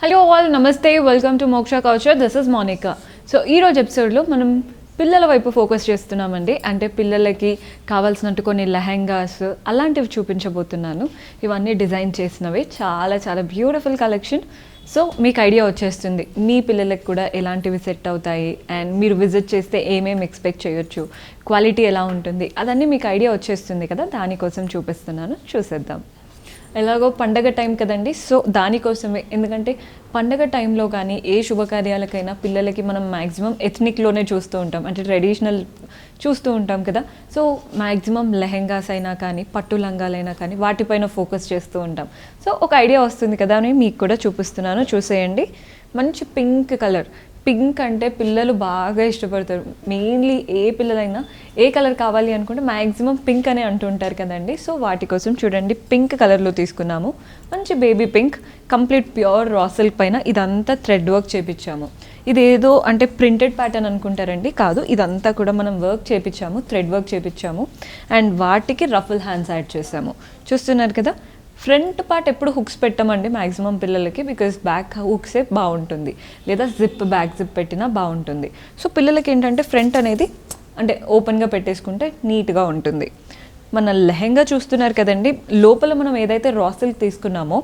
Hello all నమస్తే welcome to Moksha culture this is Monika. So ఈరోజు ఎపిసోడ్లో మనం పిల్లల వైపు ఫోకస్ చేస్తున్నామండి. అంటే పిల్లలకి కావాల్సినట్టు కొన్ని లెహెంగాస్ అలాంటివి చూపించబోతున్నాను. ఇవన్నీ డిజైన్ చేసినవి, చాలా చాలా బ్యూటిఫుల్ కలెక్షన్. సో మీకు ఐడియా వచ్చేస్తుంది మీ పిల్లలకు కూడా ఎలాంటివి సెట్ అవుతాయి అండ్ మీరు విజిట్ చేస్తే ఏమేమి ఎక్స్పెక్ట్ చేయొచ్చు, క్వాలిటీ ఎలా ఉంటుంది, అదన్నీ మీకు ఐడియా వచ్చేస్తుంది కదా. దానికోసం చూపిస్తున్నాను, చూసేద్దాం. ఎలాగో పండగ టైం కదండి, సో దానికోసమే. ఎందుకంటే పండగ టైంలో కానీ ఏ శుభకార్యాలకైనా పిల్లలకి మనం మ్యాక్సిమం ఎథ్నిక్లోనే చూస్తూ ఉంటాం, అంటే ట్రెడిషనల్ చూస్తూ ఉంటాం కదా. సో మ్యాక్సిమం లెహెంగాస్ అయినా కానీ పట్టు లంగాలైనా కానీ వాటిపైన ఫోకస్ చేస్తూ ఉంటాం. సో ఒక ఐడియా వస్తుంది కదా అని మీకు కూడా చూపిస్తున్నాను, చూసేయండి. మంచి పింక్ కలర్. పింక్ అంటే పిల్లలు బాగా ఇష్టపడతారు. మెయిన్లీ ఏ పిల్లలైనా ఏ కలర్ కావాలి అనుకుంటే మ్యాక్సిమం పింక్ అనే అంటుంటారు కదండి. సో వాటి కోసం చూడండి, పింక్ కలర్లో తీసుకున్నాము. మంచి baby pink, complete pure raw silk పైన ఇదంతా థ్రెడ్ వర్క్ చేపించాము. ఇదేదో అంటే ప్రింటెడ్ ప్యాటర్న్ అనుకుంటారండి, కాదు. ఇదంతా కూడా మనం వర్క్ చేపించాము, థ్రెడ్ వర్క్ చేపించాము. అండ్ వాటికి రఫుల్ హ్యాండ్స్ యాడ్ చేసాము. చూస్తున్నారు కదా. ఫ్రంట్ పార్ట్ ఎప్పుడు హుక్స్ పెట్టమండి మ్యాక్సిమం పిల్లలకి, బికాస్ బ్యాక్ హుక్సే బాగుంటుంది, లేదా జిప్ బ్యాక్ జిప్ పెట్టినా బాగుంటుంది. సో పిల్లలకి ఏంటంటే ఫ్రంట్ అనేది అంటే ఓపెన్గా పెట్టేసుకుంటే నీట్గా ఉంటుంది. మన లెహెంగా చూస్తున్నారు కదండి, లోపల మనం ఏదైతే రా సిల్క్ తీసుకున్నామో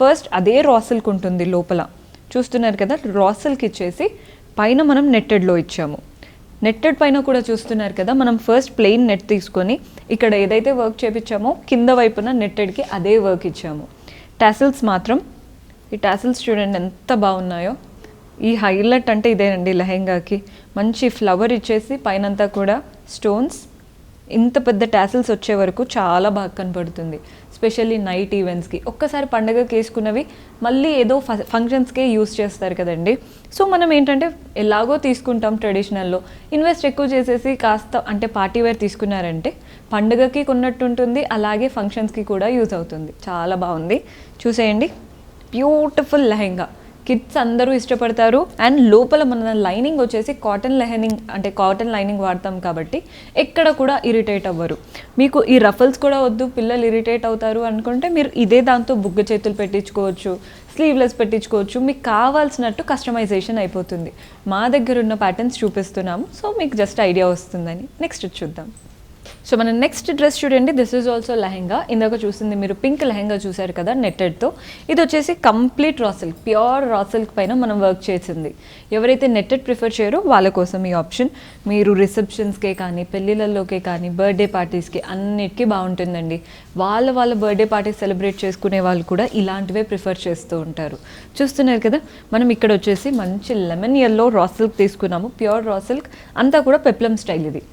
ఫస్ట్ అదే రా సిల్క్ ఉంటుంది లోపల. చూస్తున్నారు కదా, రా సిల్క్ ఇచ్చేసి పైన మనం నెట్టెడ్లో ఇచ్చాము. నెట్టెడ్ పైన కూడా చూస్తున్నారు కదా, మనం ఫస్ట్ ప్లెయిన్ నెట్ తీసుకొని ఇక్కడ ఏదైతే వర్క్ చేపించామో కింద వైపున నెట్టెడ్కి అదే వర్క్ ఇచ్చాము. టాసిల్స్ మాత్రం, ఈ టాసిల్స్ చూడండి ఎంత బాగున్నాయో. ఈ హైలైట్ అంటే ఇదేనండి లెహెంగాకి. మంచి ఫ్లవర్ ఇచ్చేసి పైనంతా కూడా స్టోన్స్, ఇంత పెద్ద టాసిల్స్ వచ్చే వరకు చాలా బాగా కనపడుతుంది. స్పెషల్లీ నైట్ ఈవెంట్స్కి, ఒక్కసారి పండగకి వేసుకున్నవి మళ్ళీ ఏదో ఫంక్షన్స్కే యూస్ చేస్తారు కదండి. సో మనం ఏంటంటే ఎలాగో తీసుకుంటాం ట్రెడిషనల్లో, ఇన్వెస్ట్ ఎక్కువ చేసేసి కాస్త అంటే పార్టీ వేర్ తీసుకున్నారంటే పండుగకి కొన్నట్టు ఉంటుంది, అలాగే ఫంక్షన్స్కి కూడా యూజ్ అవుతుంది. చాలా బాగుంది, చూసేయండి. బ్యూటిఫుల్ లెహెంగా, కిడ్స్ అందరూ ఇష్టపడతారు. అండ్ లోపల మన లైనింగ్ వచ్చేసి కాటన్ లెహెనింగ్, అంటే కాటన్ లైనింగ్ వాడతాం కాబట్టి ఎక్కడ కూడా ఇరిటేట్ అవ్వరు. మీకు ఈ రఫల్స్ కూడా వద్దు, పిల్లలు ఇరిటేట్ అవుతారు అనుకుంటే మీరు ఇదే దాంతో బుగ్గ చేతులు పెట్టించుకోవచ్చు, స్లీవ్లెస్ పెట్టించుకోవచ్చు. మీకు కావాల్సినట్టు కస్టమైజేషన్ అయిపోతుంది. మా దగ్గర ఉన్న ప్యాటర్న్స్ చూపిస్తున్నాము, సో మీకు జస్ట్ ఐడియా వస్తుందని. నెక్స్ట్ చూద్దాం. సో మన నెక్స్ట్ డ్రెస్ చూడండి, దిస్ ఈజ్ ఆల్సో లెహెంగా. ఇందాక చూసింది మీరు పింక్ లెహెంగా చూసారు కదా నెట్టెడ్తో. ఇది వచ్చేసి complete raw silk, pure raw silk పైన మనం వర్క్ చేసింది. ఎవరైతే నెట్టెడ్ ప్రిఫర్ చేయరో వాళ్ళ కోసం ఈ ఆప్షన్. మీరు రిసెప్షన్స్కే కానీ పెళ్ళిళ్ళలోకే కానీ బర్త్డే పార్టీస్కి అన్నిటికీ బాగుంటుందండి. వాళ్ళ బర్త్డే పార్టీస్ సెలబ్రేట్ చేసుకునే వాళ్ళు కూడా ఇలాంటివే ప్రిఫర్ చేస్తూ ఉంటారు. చూస్తున్నారు కదా, మనం ఇక్కడ వచ్చేసి మంచి లెమన్ ఎల్లో రా సిల్క్ తీసుకున్నాము, ప్యూర్ రా సిల్క్. అంతా కూడా పెప్లం స్టైల్. ఇది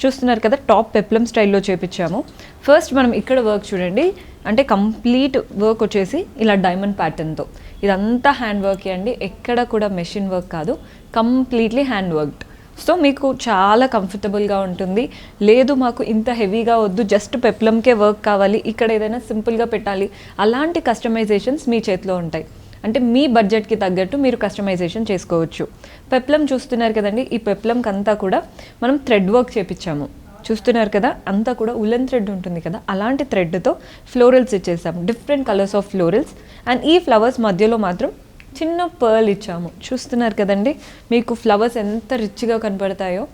చూస్తున్నారు కదా, టాప్ పెప్లం స్టైల్లో చేపించాము. ఫస్ట్ మనం ఇక్కడ వర్క్ చూడండి, అంటే కంప్లీట్ వర్క్ వచ్చేసి ఇలా డైమండ్ ప్యాటర్న్తో. ఇదంతా హ్యాండ్ వర్కే అండి, ఎక్కడ కూడా మెషిన్ వర్క్ కాదు, కంప్లీట్లీ హ్యాండ్ వర్క్డ్. సో మీకు చాలా కంఫర్టబుల్గా ఉంటుంది. లేదు మాకు ఇంత హెవీగా వద్దు, జస్ట్ పెప్లంకే వర్క్ కావాలి, ఇక్కడ ఏదైనా సింపుల్గా పెట్టాలి, అలాంటి కస్టమైజేషన్స్ మీ చేతిలో ఉంటాయి. అంటే మీ బడ్జెట్కి తగ్గట్టు మీరు కస్టమైజేషన్ చేసుకోవచ్చు. పెప్లం చూస్తున్నారు కదండి, ఈ పెప్లంకి అంతా కూడా మనం థ్రెడ్ వర్క్ చేపించాము. చూస్తున్నారు కదా, అంతా కూడా ఉలెన్ థ్రెడ్ ఉంటుంది కదా, అలాంటి థ్రెడ్తో ఫ్లోరల్స్ ఇచ్చేసాము, different colours of florals. And ఈ ఫ్లవర్స్ మధ్యలో మాత్రం చిన్న పర్ల్ ఇచ్చాము. చూస్తున్నారు కదండి, మీకు ఫ్లవర్స్ ఎంత రిచ్గా కనపడతాయో.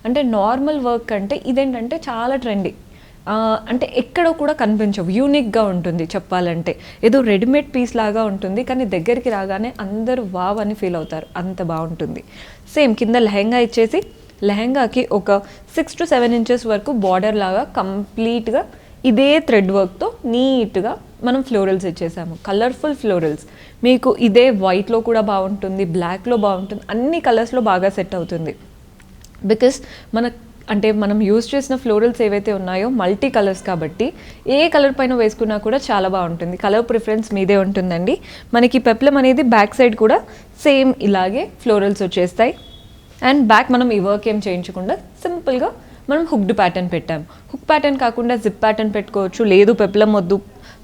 అంటే నార్మల్ వర్క్ అంటే ఇదేంటంటే చాలా ట్రెండీ, అంటే ఎక్కడ కూడా కనిపించవు, యూనిక్గా ఉంటుంది. చెప్పాలంటే ఏదో రెడీమేడ్ పీస్ లాగా ఉంటుంది, కానీ దగ్గరికి రాగానే అందరూ వావ్ అని ఫీల్ అవుతారు, అంత బాగుంటుంది. సేమ్ కింద లెహెంగా ఇచ్చేసి లెహెంగాకి ఒక 6 to 7 inches వరకు బార్డర్ లాగా కంప్లీట్గా ఇదే థ్రెడ్ వర్క్తో నీట్గా మనం ఫ్లోరల్స్ ఇచ్చేసాము, కలర్ఫుల్ ఫ్లోరల్స్. మీకు ఇదే వైట్లో కూడా బాగుంటుంది, బ్లాక్లో బాగుంటుంది, అన్ని కలర్స్లో బాగా సెట్ అవుతుంది. బికాస్ మనం యూజ్ చేసిన ఫ్లోరల్స్ ఏవైతే ఉన్నాయో మల్టీ కలర్స్ కాబట్టి ఏ కలర్ పైన వేసుకున్నా కూడా చాలా బాగుంటుంది. కలర్ ప్రిఫరెన్స్ మీదే ఉంటుందండి. మనకి పెప్లం అనేది బ్యాక్ సైడ్ కూడా సేమ్ ఇలాగే ఫ్లోరల్స్ వచ్చేస్తాయి. అండ్ బ్యాక్ మనం ఈ వర్క్ ఏం చేయించకుండా సింపుల్గా మనం హుక్డ్ ప్యాటర్న్ పెట్టాము. హుక్ ప్యాటర్న్ కాకుండా జిప్ ప్యాటర్న్ పెట్టుకోవచ్చు, లేదు పెప్లం వద్దు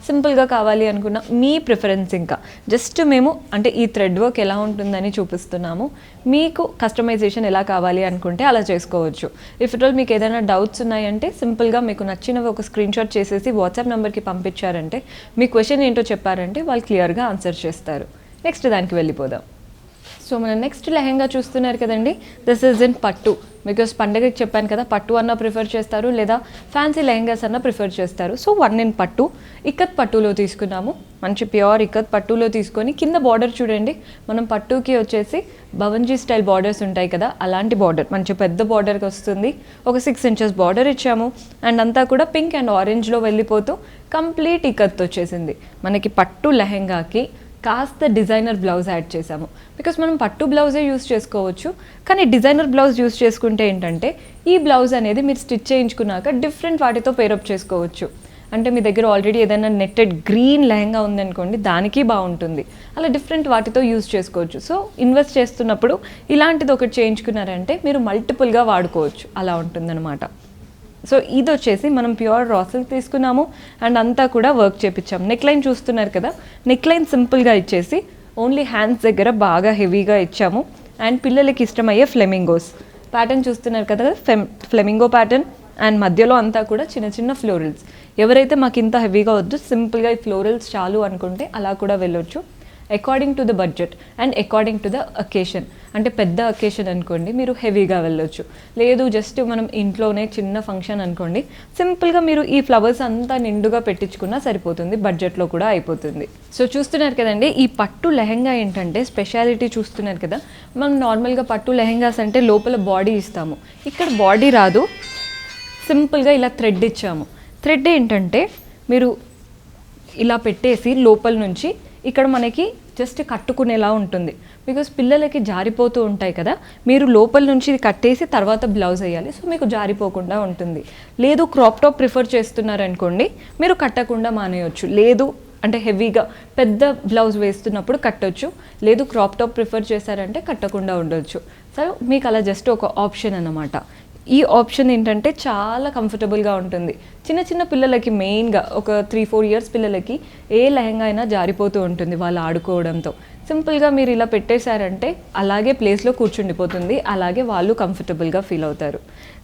సింపుల్గా కావాలి అనుకున్న మీ ప్రిఫరెన్స్. ఇంకా జస్ట్ మేము అంటే ఈ థ్రెడ్ వర్క్ ఎలా ఉంటుందని చూపిస్తున్నాము, మీకు కస్టమైజేషన్ ఎలా కావాలి అనుకుంటే అలా చేసుకోవచ్చు. ఇఫ్ ఇట్ ఆల్ మీకు ఏదైనా డౌట్స్ ఉన్నాయంటే సింపుల్గా మీకు నచ్చినవి ఒక స్క్రీన్ షాట్ చేసేసి వాట్సాప్ నెంబర్కి పంపించారంటే మీ క్వశ్చన్ ఏంటో చెప్పారంటే వాళ్ళు క్లియర్గా ఆన్సర్ చేస్తారు. నెక్స్ట్ దానికి వెళ్ళిపోదాం. సో మనం నెక్స్ట్ లెహెంగా చూస్తున్నారు కదండి, దిస్ ఈజ్ ఇన్ పట్టు. బికాస్ పండగకి చెప్పాను కదా, పట్టు అన్న ప్రిఫర్ చేస్తారు లేదా ఫ్యాన్సీ లెహెంగాస్ అన్న ప్రిఫర్ చేస్తారు. సో 1 in పట్టు, ఇక్కత్ పట్టులో తీసుకున్నాము. మంచి ప్యూర్ ఇక్కత్ పట్టులో తీసుకొని కింద బార్డర్ చూడండి, మనం పట్టుకి వచ్చేసి భవన్జీ స్టైల్ బార్డర్స్ ఉంటాయి కదా, అలాంటి బార్డర్ మంచి పెద్ద బార్డర్కి వస్తుంది. ఒక 6 inches బార్డర్ ఇచ్చాము. అండ్ అంతా కూడా పింక్ అండ్ ఆరెంజ్లో వెళ్ళిపోతూ కంప్లీట్ ఇక్కత్ వచ్చేసింది. మనకి పట్టు లెహెంగాకి కాస్త డిజైనర్ బ్లౌజ్ యాడ్ చేసాము. బికాస్ మనం పట్టు బ్లౌజే యూస్ చేసుకోవచ్చు, కానీ డిజైనర్ బ్లౌజ్ యూస్ చేసుకుంటే ఏంటంటే ఈ బ్లౌజ్ అనేది మీరు స్టిచ్ చేయించుకున్నాక డిఫరెంట్ వాటితో పేరప్ చేసుకోవచ్చు. అంటే మీ దగ్గర ఆల్రెడీ ఏదైనా నెట్టెడ్ గ్రీన్ లెహంగా ఉందనుకోండి, దానికి బాగుంటుంది. అలా డిఫరెంట్ వాటితో యూస్ చేసుకోవచ్చు. సో ఇన్వెస్ట్ చేస్తున్నప్పుడు ఇలాంటిది ఒకటి చేయించుకున్నారంటే మీరు మల్టిపుల్గా వాడుకోవచ్చు, అలా ఉంటుందన్నమాట. సో ఇది వచ్చేసి మనం ప్యూర్ రా సిల్క్ తీసుకున్నాము అండ్ అంతా కూడా వర్క్ చేపించాము. నెక్ లైన్ చూస్తున్నారు కదా, నెక్ లైన్ సింపుల్గా ఇచ్చేసి ఓన్లీ హ్యాండ్స్ దగ్గర బాగా హెవీగా ఇచ్చాము. అండ్ పిల్లలకి ఇష్టమయ్యే ఫ్లెమింగోస్ ప్యాటర్న్ చూస్తున్నారు కదా, ఫ్లెమింగో ప్యాటర్న్ అండ్ మధ్యలో అంతా కూడా చిన్న చిన్న ఫ్లోరల్స్. ఎవరైతే మాకు ఇంత హెవీగా వద్దు, సింపుల్గా ఈ ఫ్లోరల్స్ చాలు అనుకుంటే అలా కూడా వెళ్ళొచ్చు. According to the budget and according to the occasion. అంటే పెద్ద అకేషన్ అనుకోండి మీరు హెవీగా వెళ్ళొచ్చు, లేదు జస్ట్ మనం ఇంట్లోనే చిన్న ఫంక్షన్ అనుకోండి సింపుల్గా మీరు ఈ ఫ్లవర్స్ అంతా నిండుగా పెట్టించుకున్నా సరిపోతుంది, బడ్జెట్లో కూడా అయిపోతుంది. సో చూస్తున్నారు కదండి, ఈ పట్టు లెహెంగా ఏంటంటే స్పెషాలిటీ చూస్తున్నారు కదా, మనం నార్మల్గా పట్టు లెహెంగాస్ అంటే లోపల బాడీ ఇస్తాము, ఇక్కడ బాడీ రాదు, సింపుల్గా ఇలా థ్రెడ్ ఇచ్చాము. థ్రెడ్ ఏంటంటే మీరు ఇలా పెట్టేసి లోపల నుంచి ఇక్కడ మనకి జస్ట్ కట్టుకునేలా ఉంటుంది. బికాస్ పిల్లలకి జారిపోతూ ఉంటాయి కదా, మీరు లోపల నుంచి ఇది కట్టేసి తర్వాత బ్లౌజ్ వేయాలి, సో మీకు జారిపోకుండా ఉంటుంది. లేదు క్రాప్ టాప్ ప్రిఫర్ చేస్తున్నారనుకోండి, మీరు కట్టకుండా మానేయచ్చు. లేదు అంటే హెవీగా పెద్ద బ్లౌజ్ వేస్తున్నప్పుడు కట్టొచ్చు, లేదు క్రాప్ టాప్ ప్రిఫర్ చేశారంటే కట్టకుండా ఉండొచ్చు. సో మీకు అలా జస్ట్ ఒక ఆప్షన్ అన్నమాట. ఈ ఆప్షన్ ఏంటంటే చాలా కంఫర్టబుల్గా ఉంటుంది. చిన్న చిన్న పిల్లలకి మెయిన్గా ఒక 3-4 years పిల్లలకి ఏ లెహంగా అయినా జారిపోతూ ఉంటుంది వాళ్ళు ఆడుకోవడంతో. సింపుల్గా మీరు ఇలా పెట్టేశారంటే అలాగే ప్లేస్లో కూర్చుండిపోతుంది, అలాగే వాళ్ళు కంఫర్టబుల్గా ఫీల్ అవుతారు.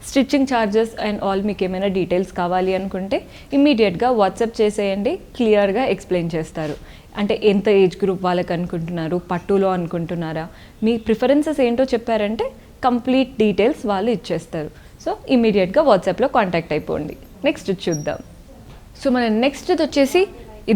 స్టిచ్చింగ్ ఛార్జెస్ అండ్ ఆల్ మీకు ఏమైనా డీటెయిల్స్ కావాలి అనుకుంటే ఇమ్మీడియట్గా వాట్సాప్ చేసేయండి, క్లియర్గా ఎక్స్ప్లెయిన్ చేస్తారు. అంటే ఎంత ఏజ్ గ్రూప్ వాళ్ళకి అనుకుంటున్నారు, పట్టులో అనుకుంటున్నారా, మీ ప్రిఫరెన్సెస్ ఏంటో చెప్పారంటే కంప్లీట్ డీటెయిల్స్ వాళ్ళు ఇచ్చేస్తారు. సో ఇమీడియట్గా వాట్సాప్లో కాంటాక్ట్ అయిపోండి. నెక్స్ట్ చూద్దాం. సో మన నెక్స్ట్ వచ్చేసి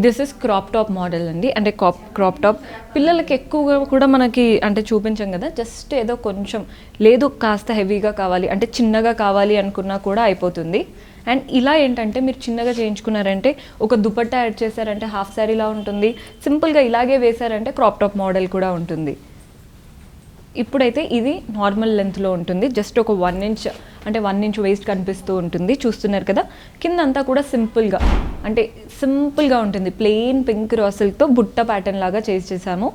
this is crop top model అండి. అంటే క్రాప్ టాప్ పిల్లలకి ఎక్కువగా కూడా మనకి అంటే చూపించాం కదా, జస్ట్ ఏదో కొంచెం లేదు కాస్త హెవీగా కావాలి అంటే చిన్నగా కావాలి అనుకున్నా కూడా అయిపోతుంది. అండ్ ఇలా ఏంటంటే మీరు చిన్నగా చేయించుకున్నారంటే ఒక దుపట్టా యాడ్ చేశారంటే హాఫ్ శారీలా ఉంటుంది, సింపుల్గా ఇలాగే వేశారంటే క్రాప్ టాప్ మోడల్ కూడా ఉంటుంది. ఇప్పుడైతే ఇది నార్మల్ లెంత్లో ఉంటుంది, జస్ట్ ఒక 1 inch అంటే 1 inch వేస్ట్ కనిపిస్తూ ఉంటుంది. చూస్తున్నారు కదా, కింద అంతా కూడా సింపుల్గా ఉంటుంది. ప్లెయిన్ పింక్ రా సిల్క్తో బుట్ట ప్యాటర్న్ లాగా చేసాము.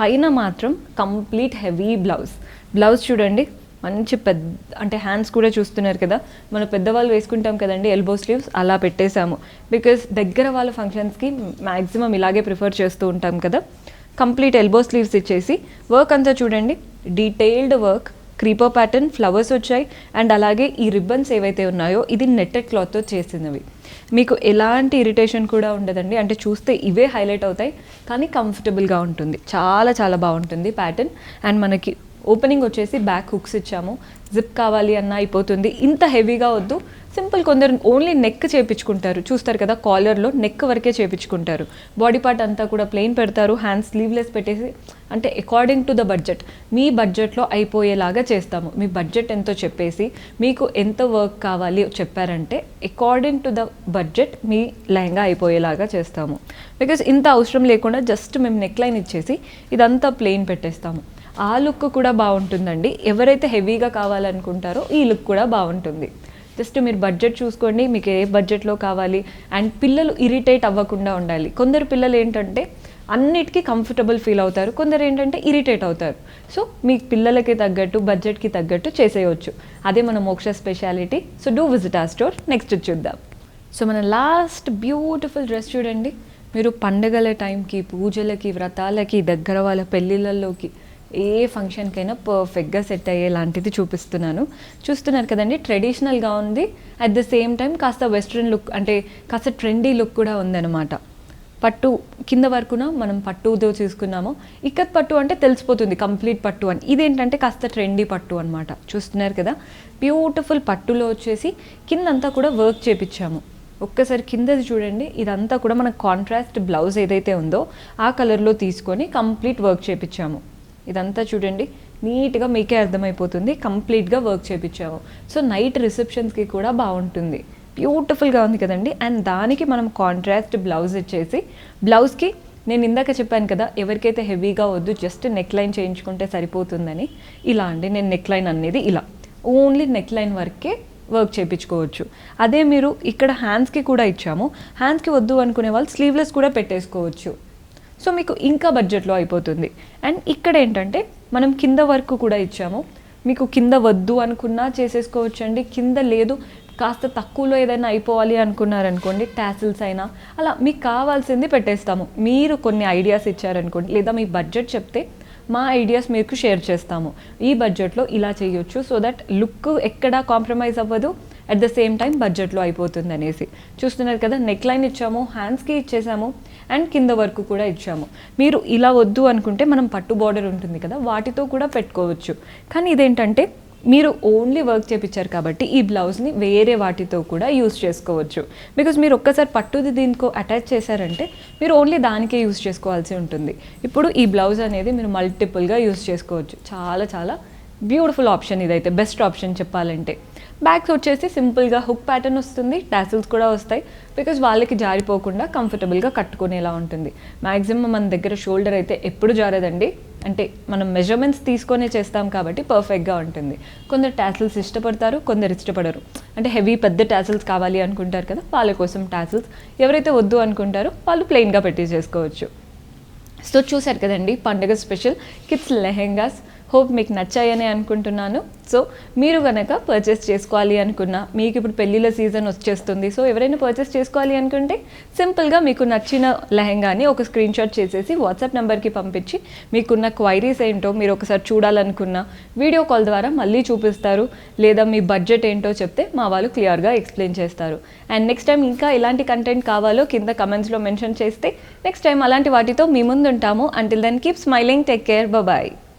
పైన మాత్రం కంప్లీట్ హెవీ బ్లౌజ్ చూడండి, మంచి పెద్ద అంటే హ్యాండ్స్ కూడా చూస్తున్నారు కదా, మన పెద్దవాళ్ళు వేసుకుంటాం కదండి ఎల్బో స్లీవ్స్, అలా పెట్టేశాము. బికాస్ దగ్గర వాళ్ళ ఫంక్షన్స్కి మ్యాక్సిమం ఇలాగే ప్రిఫర్ చేస్తూ ఉంటాం కదా. కంప్లీట్ ఎల్బో స్లీవ్స్ ఇచ్చేసి వర్క్ అంతా చూడండి, detailed work, creeper pattern, flowers వచ్చాయి. అండ్ అలాగే ఈ రిబ్బన్స్ ఏవైతే ఉన్నాయో ఇది నెట్టెడ్ క్లాత్తో చేసినవి. మీకు ఎలాంటి ఇరిటేషన్ కూడా ఉండదండి, అంటే చూస్తే ఇవే హైలైట్ అవుతాయి కానీ కంఫర్టబుల్గా ఉంటుంది, చాలా చాలా బాగుంటుంది ప్యాటర్న్. అండ్ మనకి ఓపెనింగ్ వచ్చేసి బ్యాక్ హుక్స్ ఇచ్చాము, జిప్ కావాలి అన్న అయిపోతుంది. ఇంత హెవీగా వద్దు, సింపుల్. కొందరు ఓన్లీ నెక్ చేపించుకుంటారు, చూస్తారు కదా కాలర్లో నెక్ వరకే చేపించుకుంటారు, బాడీ పార్ట్ అంతా కూడా ప్లెయిన్ పెడతారు, హ్యాండ్స్ స్లీవ్లెస్ పెట్టేసి. అంటే అకార్డింగ్ టు ద బడ్జెట్, మీ బడ్జెట్లో అయిపోయేలాగా చేస్తాము. మీ బడ్జెట్ ఎంతో చెప్పేసి మీకు ఎంత వర్క్ కావాలి చెప్పారంటే అకార్డింగ్ టు ద బడ్జెట్ మీ లెహంగా అయిపోయేలాగా చేస్తాము. బికాస్ ఇంత అవసరం లేకుండా జస్ట్ మేము నెక్ లైన్ ఇచ్చేసి ఇదంతా ప్లెయిన్ పెట్టేస్తాము. ఆ లుక్ కూడా బాగుంటుందండి. ఎవరైతే హెవీగా కావాలనుకుంటారో ఈ లుక్ కూడా బాగుంటుంది. జస్ట్ మీరు బడ్జెట్ చూసుకోండి, మీకు ఏ బడ్జెట్లో కావాలి. అండ్ పిల్లలు ఇరిటేట్ అవ్వకుండా ఉండాలి. కొందరు పిల్లలు ఏంటంటే అన్నిటికీ కంఫర్టబుల్ ఫీల్ అవుతారు, కొందరు ఏంటంటే ఇరిటేట్ అవుతారు. సో మీ పిల్లలకి తగ్గట్టు బడ్జెట్కి తగ్గట్టు చేసేయచ్చు, అదే మన మోక్ష స్పెషాలిటీ. సో డూ విజిట్ ఆ స్టోర్. నెక్స్ట్ చూద్దాం. సో మన లాస్ట్ బ్యూటిఫుల్ డ్రెస్ చూడండి. మీరు పండుగల టైంకి, పూజలకి, వ్రతాలకి, దగ్గర వాళ్ళ పెళ్ళిళ్ళలోకి ఏ ఫంక్షన్కైనా పర్ఫెక్ట్గా సెట్ అయ్యేలాంటిది చూపిస్తున్నాను. చూస్తున్నారు కదండి, ట్రెడిషనల్గా ఉంది, అట్ ద సేమ్ టైం కాస్త వెస్ట్రన్ లుక్ అంటే కాస్త ట్రెండీ లుక్ కూడా ఉందన్నమాట. పట్టు కింద వరకున మనం పట్టుతో తీసుకున్నాము. ఇక్కత్ పట్టు అంటే తెలిసిపోతుంది కంప్లీట్ పట్టు అని. ఇదేంటంటే కాస్త ట్రెండీ పట్టు అనమాట. చూస్తున్నారు కదా, బ్యూటిఫుల్ పట్టులో వచ్చేసి కిందంతా కూడా వర్క్ చేపించాము. ఒక్కసారి కిందది చూడండి, ఇదంతా కూడా మన కాంట్రాస్ట్ బ్లౌజ్ ఏదైతే ఉందో ఆ కలర్లో తీసుకొని కంప్లీట్ వర్క్ చేపించాము. ఇదంతా చూడండి, నీట్గా మీకే అర్థమైపోతుంది, కంప్లీట్గా వర్క్ చేపించాము. సో నైట్ రిసెప్షన్స్కి కూడా బాగుంటుంది. బ్యూటిఫుల్గా ఉంది కదండి. అండ్ దానికి మనం కాంట్రాస్ట్ బ్లౌజ్ ఇచ్చేసి, బ్లౌజ్కి నేను ఇందాక చెప్పాను కదా ఎవరికైతే హెవీగా వద్దు జస్ట్ నెక్ లైన్ చేయించుకుంటే సరిపోతుందని, ఇలా అండి నేను నెక్ లైన్ అనేది ఇలా ఓన్లీ నెక్ లైన్ వరకే వర్క్ చేయించుకోవచ్చు. అదే మీరు ఇక్కడ హ్యాండ్స్కి కూడా ఇచ్చాము, హ్యాండ్స్కి వద్దు అనుకునే వాళ్ళు స్లీవ్లెస్ కూడా పెట్టేసుకోవచ్చు. సో మీకు ఇంకా బడ్జెట్లో అయిపోతుంది. అండ్ ఇక్కడ ఏంటంటే మనం కింద వర్క్ కూడా ఇచ్చాము, మీకు కింద వద్దు అనుకున్నా చేసేసుకోవచ్చు అండి. కింద లేదు కాస్త తక్కువలో ఏదైనా అయిపోవాలి అనుకున్నారనుకోండి, టాసిల్స్ అయినా అలా మీకు కావాల్సింది పెట్టేస్తాము. మీరు కొన్ని ఐడియాస్ ఇచ్చారనుకోండి, లేదా మీ బడ్జెట్ చెప్తే మా ఐడియాస్ మీకు షేర్ చేస్తాము. ఈ బడ్జెట్లో ఇలా చేయొచ్చు, సో దట్ లుక్ ఎక్కడా కాంప్రమైజ్ అవ్వదు, అట్ ద సేమ్ టైం బడ్జెట్లో అయిపోతుంది అనేసి. చూస్తున్నారు కదా, నెక్ లైన్ ఇచ్చాము, హ్యాండ్స్కి ఇచ్చేసాము, అండ్ కింద వరకు కూడా ఇచ్చాము. మీరు ఇలా వద్దు అనుకుంటే మనం పట్టు బార్డర్ ఉంటుంది కదా, వాటితో కూడా పెట్టుకోవచ్చు. కానీ ఇదేంటంటే మీరు ఓన్లీ వర్క్ చేయించారు కాబట్టి ఈ బ్లౌజ్ని వేరే వాటితో కూడా యూస్ చేసుకోవచ్చు. బికాజ్ మీరు ఒక్కసారి పట్టుది దీనికో అటాచ్ చేశారంటే మీరు ఓన్లీ దానికే యూస్ చేసుకోవాల్సి ఉంటుంది. ఇప్పుడు ఈ బ్లౌజ్ అనేది మీరు మల్టిపుల్గా యూస్ చేసుకోవచ్చు. చాలా చాలా బ్యూటిఫుల్ ఆప్షన్ ఇదైతే, బెస్ట్ ఆప్షన్ చెప్పాలంటే. బ్యాగ్స్ వచ్చేసి సింపుల్గా హుక్ ప్యాటర్న్ వస్తుంది, టాసిల్స్ కూడా వస్తాయి. బికాజ్ వాళ్ళకి జారిపోకుండా కంఫర్టబుల్గా కట్టుకునేలా ఉంటుంది. మ్యాక్సిమం మన దగ్గర షోల్డర్ అయితే ఎప్పుడు జారదండి, అంటే మనం మెజర్మెంట్స్ తీసుకొనే చేస్తాం కాబట్టి పర్ఫెక్ట్గా ఉంటుంది. కొందరు టాసిల్స్ ఇష్టపడతారు, కొందరు ఇష్టపడరు. అంటే హెవీ పెద్ద టాసిల్స్ కావాలి అనుకుంటారు కదా, వాళ్ళ కోసం టాసిల్స్. ఎవరైతే వద్దు అనుకుంటారో వాళ్ళు ప్లెయిన్గా పెట్టి చేసుకోవచ్చు. సో చూసారు కదండి, పండుగ స్పెషల్ కిడ్స్ లెహెంగాస్. హోప్ మీకు నచ్చాయని అనుకుంటున్నాను. సో మీరు కనుక పర్చేస్ చేసుకోవాలి అనుకున్నా, మీకు ఇప్పుడు పెళ్ళిళ్ళ సీజన్ వచ్చేస్తుంది, సో ఎవరైనా పర్చేస్ చేసుకోవాలి అనుకుంటే సింపుల్గా మీకు నచ్చిన లెహెంగాని ఒక స్క్రీన్ షాట్ చేసేసి వాట్సాప్ నెంబర్కి పంపించి మీకున్న క్వైరీస్ ఏంటో మీరు ఒకసారి చూడాలనుకున్నా వీడియో కాల్ ద్వారా మళ్ళీ చూపిస్తారు, లేదా మీ బడ్జెట్ ఏంటో చెప్తే మా వాళ్ళు క్లియర్గా ఎక్స్ప్లెయిన్ చేస్తారు. అండ్ నెక్స్ట్ టైం ఇంకా ఎలాంటి కంటెంట్ కావాలో కింద కమెంట్స్లో మెన్షన్ చేస్తే నెక్స్ట్ టైం అలాంటి వాటితో మీ ముందు ఉంటాము. Until then keep smiling, take care, bye.